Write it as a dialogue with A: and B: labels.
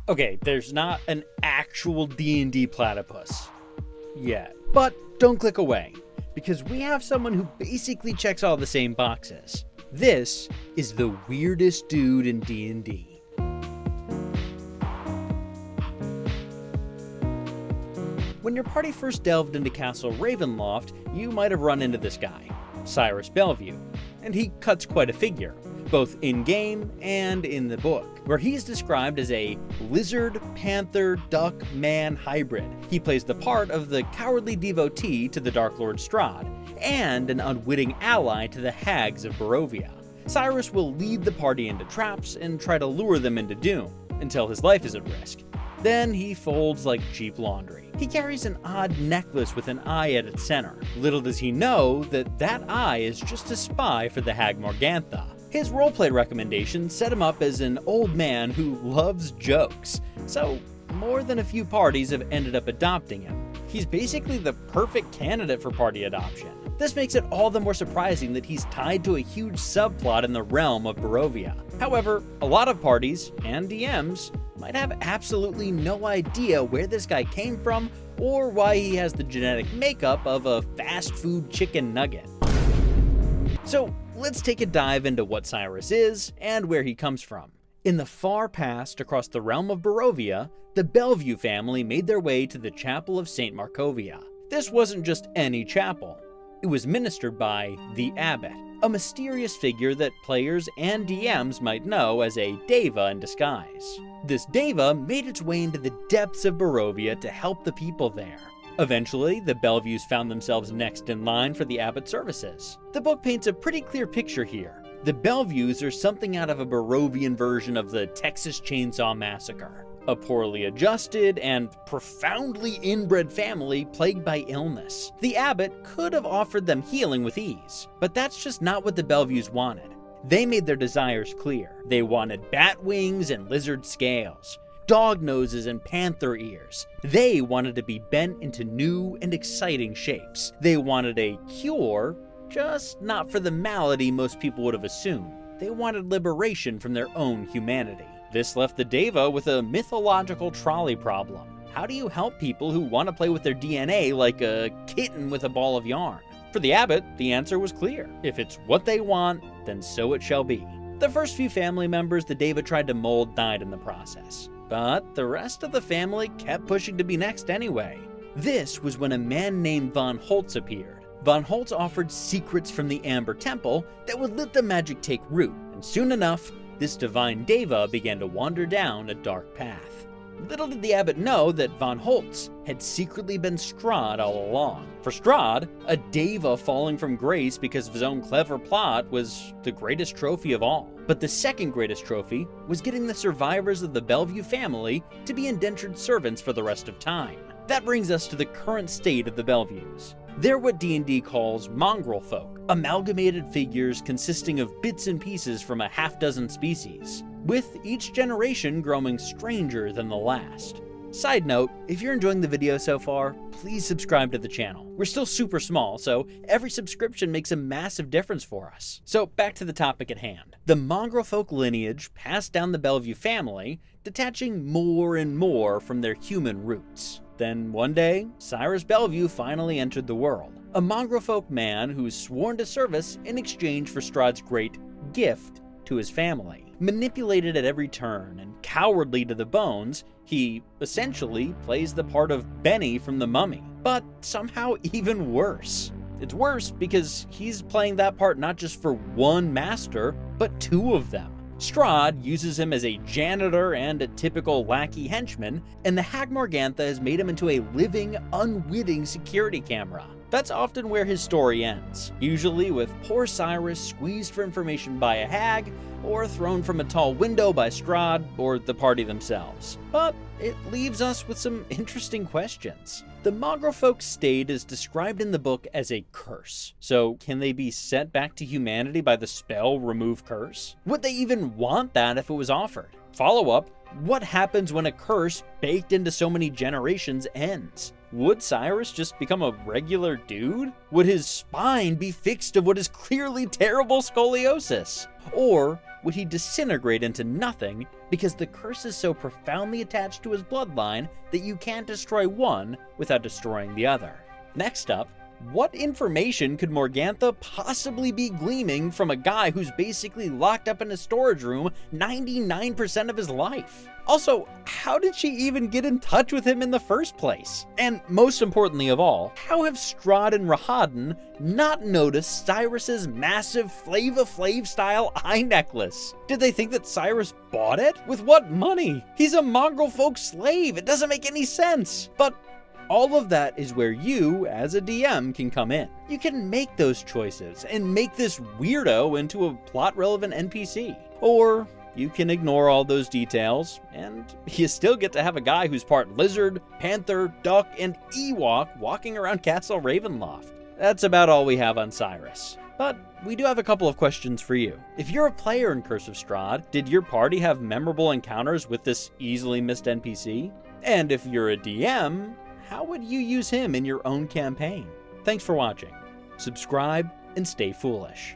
A: Okay, there's not an actual D&D platypus yet. But don't click away, because we have someone who basically checks all the same boxes. This is the weirdest dude in D&D. When your party first delved into Castle Ravenloft, you might have run into this guy, Cyrus Bellevue, and he cuts quite a figure, both in-game and in the book, where he's described as a lizard, panther, duck, man hybrid. He plays the part of the cowardly devotee to the Dark Lord Strahd, and an unwitting ally to the hags of Barovia. Cyrus will lead the party into traps and try to lure them into doom, until his life is at risk. Then he folds like cheap laundry. He carries an odd necklace with an eye at its center. Little does he know that that eye is just a spy for the Hag Morgantha. His roleplay recommendations set him up as an old man who loves jokes, so more than a few parties have ended up adopting him. He's basically the perfect candidate for party adoption. This makes it all the more surprising that he's tied to a huge subplot in the realm of Barovia. However, a lot of parties, and DMs, might have absolutely no idea where this guy came from or why he has the genetic makeup of a fast food chicken nugget. So let's take a dive into what Cyrus is and where he comes from. In the far past, across the realm of Barovia, the Bellevue family made their way to the Chapel of St. Markovia. This wasn't just any chapel. It was ministered by the Abbot, a mysterious figure that players and DMs might know as a Deva in disguise. This Deva made its way into the depths of Barovia to help the people there. Eventually, the Bellevues found themselves next in line for the Abbot services. The book paints a pretty clear picture here. The Bellevues are something out of a Barovian version of the Texas Chainsaw Massacre. A poorly adjusted and profoundly inbred family plagued by illness. The Abbot could have offered them healing with ease, but that's just not what the Bellevues wanted. They made their desires clear. They wanted bat wings and lizard scales, dog noses and panther ears. They wanted to be bent into new and exciting shapes. They wanted a cure, just not for the malady most people would have assumed. They wanted liberation from their own humanity. This left the Deva with a mythological trolley problem. How do you help people who want to play with their DNA like a kitten with a ball of yarn? For the Abbot, the answer was clear. If it's what they want, then so it shall be. The first few family members the Deva tried to mold died in the process, but the rest of the family kept pushing to be next anyway. This was when a man named Von Holtz appeared. Von Holtz offered secrets from the Amber Temple that would let the magic take root, and soon enough, this divine Deva began to wander down a dark path. Little did the Abbot know that Von Holtz had secretly been Strahd all along. For Strahd, a Deva falling from grace because of his own clever plot was the greatest trophy of all. But the second greatest trophy was getting the survivors of the Bellevue family to be indentured servants for the rest of time. That brings us to the current state of the Bellevues. They're what D&D calls mongrel folk, amalgamated figures consisting of bits and pieces from a half-dozen species, with each generation growing stranger than the last. Side note, if you're enjoying the video so far, please subscribe to the channel. We're still super small, so every subscription makes a massive difference for us. So back to the topic at hand. The mongrel folk lineage passed down the Bellevue family, detaching more and more from their human roots. Then one day, Cyrus Bellevue finally entered the world. A mongrel folk man who's sworn to service in exchange for Strahd's great gift to his family. Manipulated at every turn and cowardly to the bones, he essentially plays the part of Benny from The Mummy, but somehow even worse. It's worse because he's playing that part not just for one master, but two of them. Strahd uses him as a janitor and a typical lackey henchman, and the Hag Morgantha has made him into a living, unwitting security camera. That's often where his story ends, usually with poor Cyrus squeezed for information by a hag, or thrown from a tall window by Strahd or the party themselves. But it leaves us with some interesting questions. The mongrel folk's state is described in the book as a curse. So can they be sent back to humanity by the spell Remove Curse? Would they even want that if it was offered? Follow up, what happens when a curse baked into so many generations ends? Would Cyrus just become a regular dude? Would his spine be fixed of what is clearly terrible scoliosis? Or would he disintegrate into nothing because the curse is so profoundly attached to his bloodline that you can't destroy one without destroying the other. Next up, what information could Morgantha possibly be gleaming from a guy who's basically locked up in a storage room 99% of his life? Also, how did she even get in touch with him in the first place? And most importantly of all, how have Strahd and Rahadin not noticed Cyrus's massive Flava Flav style eye necklace? Did they think that Cyrus bought it? With what money? He's a mongrel folk slave. It doesn't make any sense. But all of that is where you, as a DM, can come in. You can make those choices and make this weirdo into a plot-relevant NPC. Or you can ignore all those details, and you still get to have a guy who's part lizard, panther, duck, and Ewok walking around Castle Ravenloft. That's about all we have on Cyrus. But we do have a couple of questions for you. If you're a player in Curse of Strahd, did your party have memorable encounters with this easily missed NPC? And if you're a DM, how would you use him in your own campaign? Thanks for watching. Subscribe and stay foolish.